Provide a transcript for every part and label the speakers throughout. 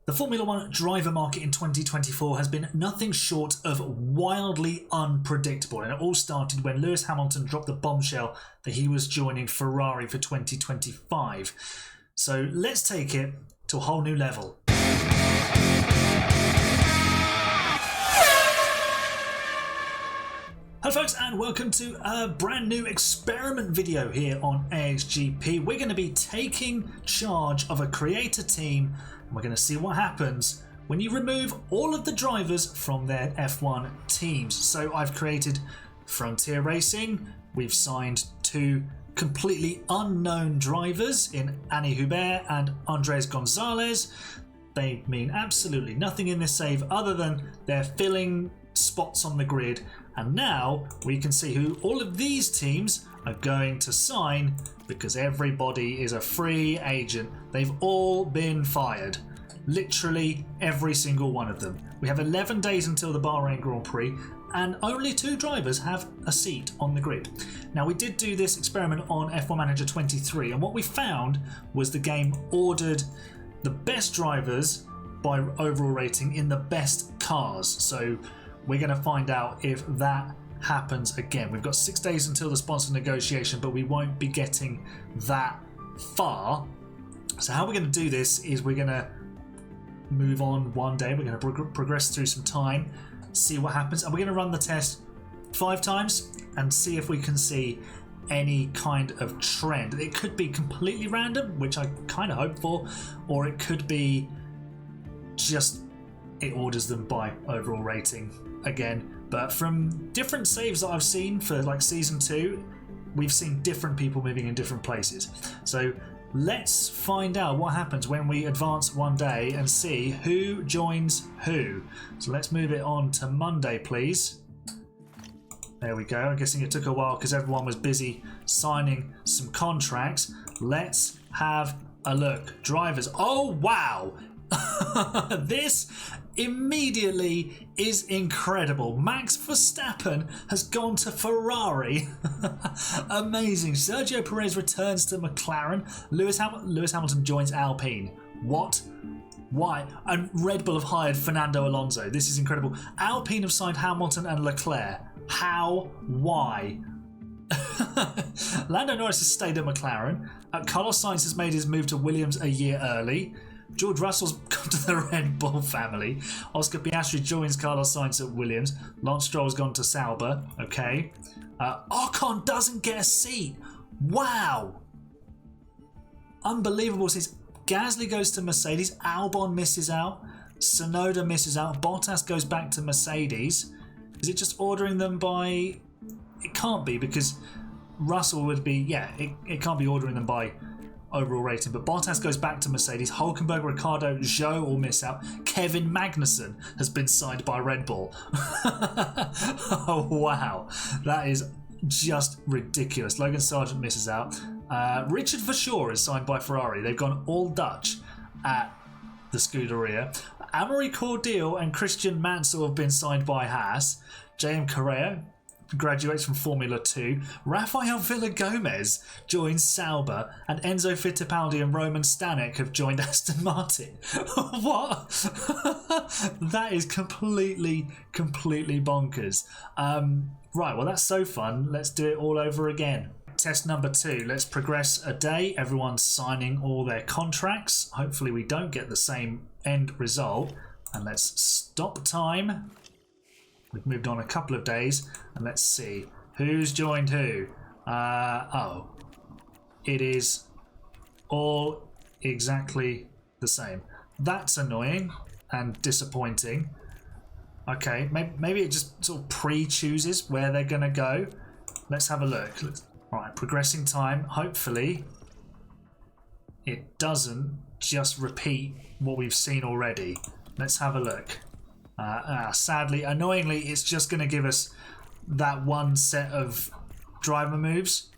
Speaker 1: The Formula One driver market in 2024 has been nothing short of wildly unpredictable, and it all started when Lewis Hamilton dropped the bombshell that he was joining Ferrari for 2025. So let's take it to a whole new level. Hello folks, and welcome to a brand new experiment video here on AHGP. We're going to be taking charge of a creator team, and we're going to see what happens when you remove all of the drivers from their F1 teams. So I've created Frontier Racing. We've signed two completely unknown drivers in Annie Hubert and Andres Gonzalez. They mean absolutely nothing in this save other than they're filling spots on the grid. And now we can see who all of these teams are going to sign, because everybody is a free agent. They've all been fired. Literally every single one of them. We have 11 days until the Bahrain Grand Prix, and only 2 drivers have a seat on the grid. Now, we did do this experiment on F1 Manager 23, and what we found was the game ordered the best drivers by overall rating in the best cars. So we're going to find out if that happens again. We've got 6 days until the sponsor negotiation, but we won't be getting that far. So how we're going to do this is we're going to move on one day. We're going to progress through some time, see what happens, and we're going to run the test 5 times and see if we can see any kind of trend. It could be completely random, which I kind of hope for, or it could be just it orders them by overall rating again. But from different saves that I've seen for like season 2, we've seen different people moving in different places. So let's find out what happens when we advance one day and see who joins who. So let's move it on to Monday, please. There we go. I'm guessing it took a while because everyone was busy signing some contracts. Let's have a look. Drivers. Oh, wow. This immediately is incredible. Max Verstappen has gone to Ferrari. Amazing. Sergio Perez returns to McLaren. Lewis Hamilton joins Alpine. What? Why? And Red Bull have hired Fernando Alonso. This is incredible. Alpine have signed Hamilton and Leclerc. How? Why? Lando Norris has stayed at McLaren. Carlos Sainz has made his move to Williams a year early. George Russell's gone to the Red Bull family. Oscar Piastri joins Carlos Sainz at Williams. Lance Stroll's gone to Sauber. Okay. Ocon doesn't get a seat. Wow. Unbelievable. Since Gasly goes to Mercedes, Albon misses out, Tsunoda misses out, Bottas goes back to Mercedes. Is it just ordering them by... It can't be, because Russell would be... Yeah, it can't be ordering them by overall rating, but Bottas goes back to Mercedes. Hulkenberg, Ricciardo, Zhou all miss out. Kevin Magnussen has been signed by Red Bull. Oh wow, that is just ridiculous. Logan Sargent misses out. Richard Verschoor is signed by Ferrari. They've gone all Dutch at the Scuderia. Amaury Cordial and Christian Mansell have been signed by Haas. JM Correa graduates from Formula 2. Rafael Villa-Gomez joins Sauber, and Enzo Fittipaldi and Roman Stanek have joined Aston Martin. What? That is completely bonkers. Right, well, that's so fun. Let's do it all over again. Test number 2. Let's progress a day. Everyone's signing all their contracts. Hopefully we don't get the same end result. And let's stop time. We've moved on a couple of days, and let's see who's joined who. Oh, it is all exactly the same. That's annoying and disappointing. Okay, maybe it just sort of pre-chooses where they're going to go. Let's have a look. Right, progressing time. Hopefully it doesn't just repeat what we've seen already. Let's have a look. Sadly, annoyingly, it's just going to give us that one set of driver moves.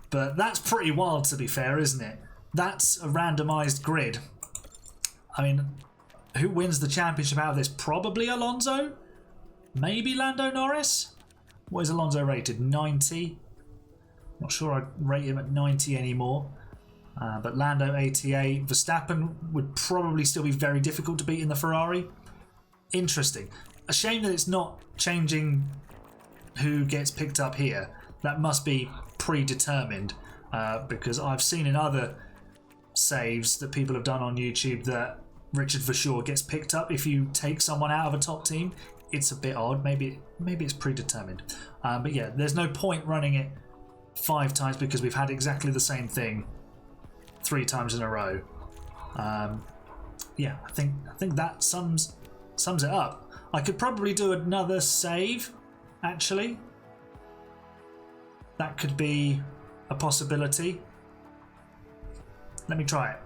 Speaker 1: But that's pretty wild, to be fair, isn't it? That's a randomized grid. I mean, who wins the championship out of this? Probably Alonso? Maybe Lando Norris? What is Alonso rated? 90? Not sure I'd rate him at 90 anymore. But Lando, ATA, Verstappen would probably still be very difficult to beat in the Ferrari. Interesting. A shame that it's not changing who gets picked up here. That must be predetermined, because I've seen in other saves that people have done on YouTube that Richard Verschoor gets picked up if you take someone out of a top team. It's a bit odd. Maybe it's predetermined. But yeah, there's no point running it 5 times because we've had exactly the same thing 3 times in a row. Yeah, I think that sums it up. I could probably do another save, actually. That could be a possibility. Let me try it.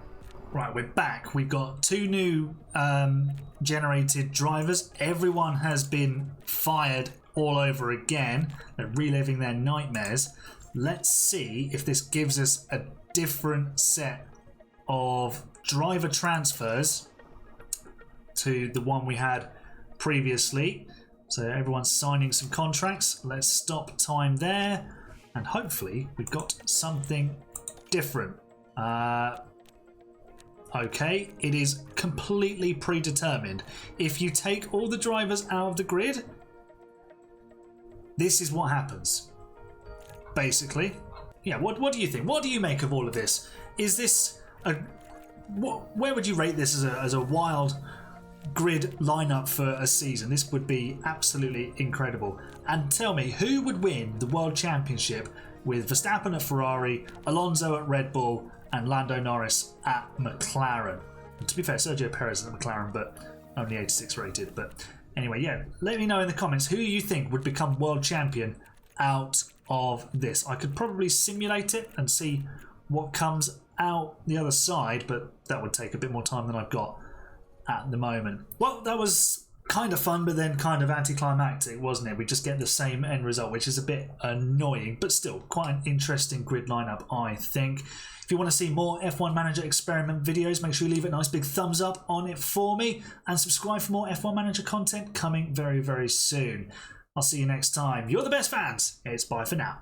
Speaker 1: Right, we're back. We've got 2 new generated drivers. Everyone has been fired all over again. They're reliving their nightmares. Let's see if this gives us a different set of driver transfers to the one we had previously. So everyone's signing some contracts. Let's stop time there, and hopefully we've got something different. Okay, it is completely predetermined. If you take all the drivers out of the grid, this is what happens. Basically. Yeah, what do you think? What do you make of all of this? Is this a... where would you rate this as a wild grid lineup for a season? This would be absolutely incredible. And tell me, who would win the World Championship with Verstappen at Ferrari, Alonso at Red Bull, and Lando Norris at McLaren? And to be fair, Sergio Perez at McLaren, but only 86 rated. But anyway, yeah, let me know in the comments who you think would become world champion out of this. I could probably simulate it and see what comes out the other side, but that would take a bit more time than I've got at the moment. Well, that was kind of fun, but then kind of anticlimactic, wasn't it? We just get the same end result, which is a bit annoying, but still quite an interesting grid lineup, I think. If you want to see more F1 Manager experiment videos, make sure you leave a nice big thumbs up on it for me, and subscribe for more F1 Manager content coming very, very soon. I'll see you next time. You're the best fans. It's bye for now.